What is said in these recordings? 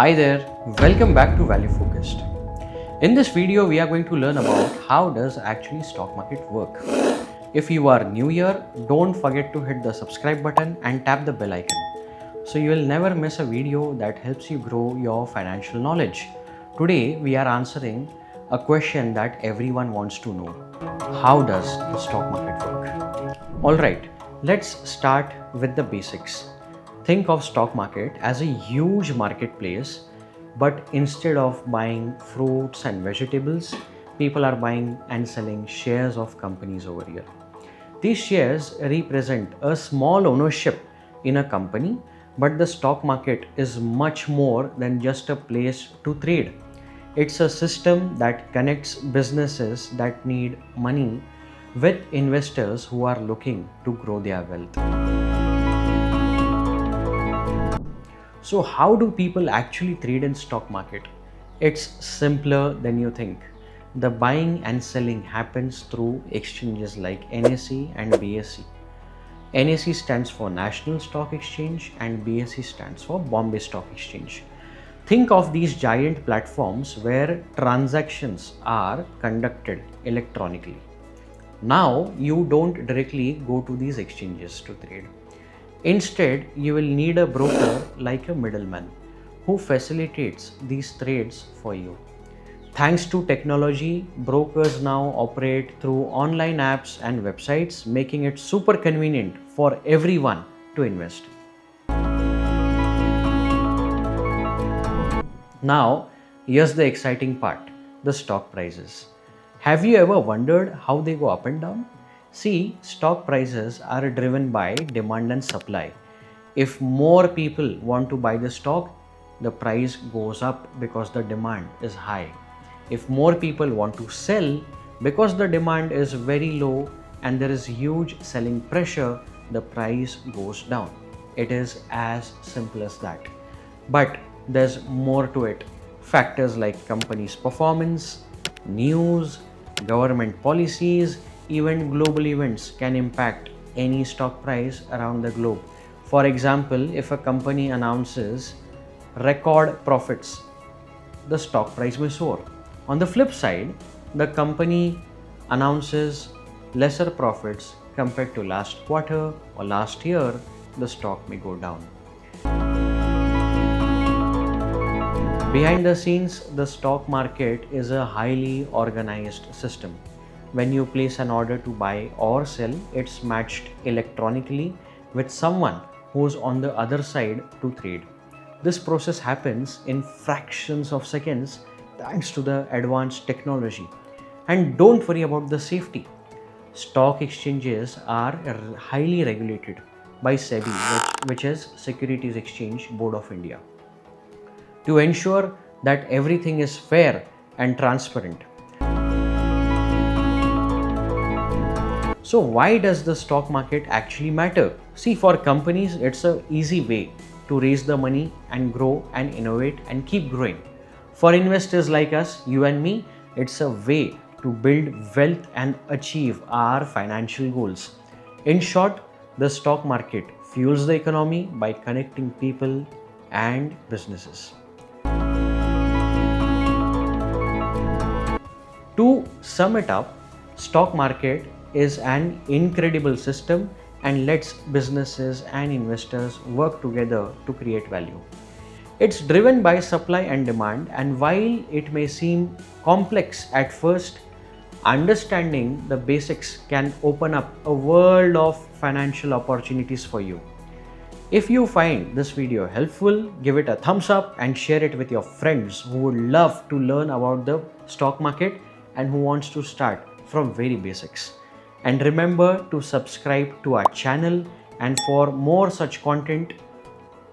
Hi there, welcome back to Value Focused. In this video, we are going to learn about how does actually stock market work. If you are new here, don't forget to hit the subscribe button and tap the bell icon, so you will never miss a video that helps you grow your financial knowledge. Today, we are answering a question that everyone wants to know. How does the stock market work? Alright, let's start with the basics. Think of stock market as a huge marketplace, but instead of buying fruits and vegetables, people are buying and selling shares of companies over here. These shares represent a small ownership in a company, but the stock market is much more than just a place to trade. It's a system that connects businesses that need money with investors who are looking to grow their wealth. So how do people actually trade in stock market? It's simpler than you think. The buying and selling happens through exchanges like NSE and BSE. NSE stands for National Stock Exchange and BSE stands for Bombay Stock Exchange. Think of these giant platforms where transactions are conducted electronically. Now you don't directly go to these exchanges to trade. Instead, you will need a broker like a middleman who facilitates these trades for you. Thanks to technology, brokers now operate through online apps and websites, making it super convenient for everyone to invest. Now, here's the exciting part, the stock prices. Have you ever wondered how they go up and down? See, stock prices are driven by demand and supply. If more people want to buy the stock, the price goes up because the demand is high. If more people want to sell, because the demand is very low and there is huge selling pressure, the price goes down. It is as simple as that. But there's more to it. Factors like companies' performance, news, government policies, even global events can impact any stock price around the globe. For example, if a company announces record profits, the stock price may soar. On the flip side, the company announces lesser profits compared to last quarter or last year, the stock may go down. Behind the scenes, the stock market is a highly organized system. When you place an order to buy or sell, it's matched electronically with someone who's on the other side to trade. This process happens in fractions of seconds thanks to the advanced technology. And don't worry about the safety. Stock exchanges are highly regulated by SEBI, which is Securities Exchange Board of India, to ensure that everything is fair and transparent. So why does the stock market actually matter? See, for companies, it's an easy way to raise the money and grow and innovate and keep growing. For investors like us, you and me, it's a way to build wealth and achieve our financial goals. In short, the stock market fuels the economy by connecting people and businesses. To sum it up, stock market is an incredible system and lets businesses and investors work together to create value. It's driven by supply and demand, and while it may seem complex at first, understanding the basics can open up a world of financial opportunities for you. If you find this video helpful, give it a thumbs up and share it with your friends who would love to learn about the stock market and who wants to start from very basics. And remember to subscribe to our channel, and for more such content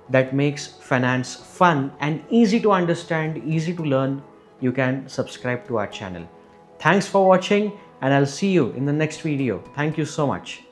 that makes finance fun and easy to understand, easy to learn, you can subscribe to our channel. Thanks for watching and I'll see you in the next video. Thank you so much.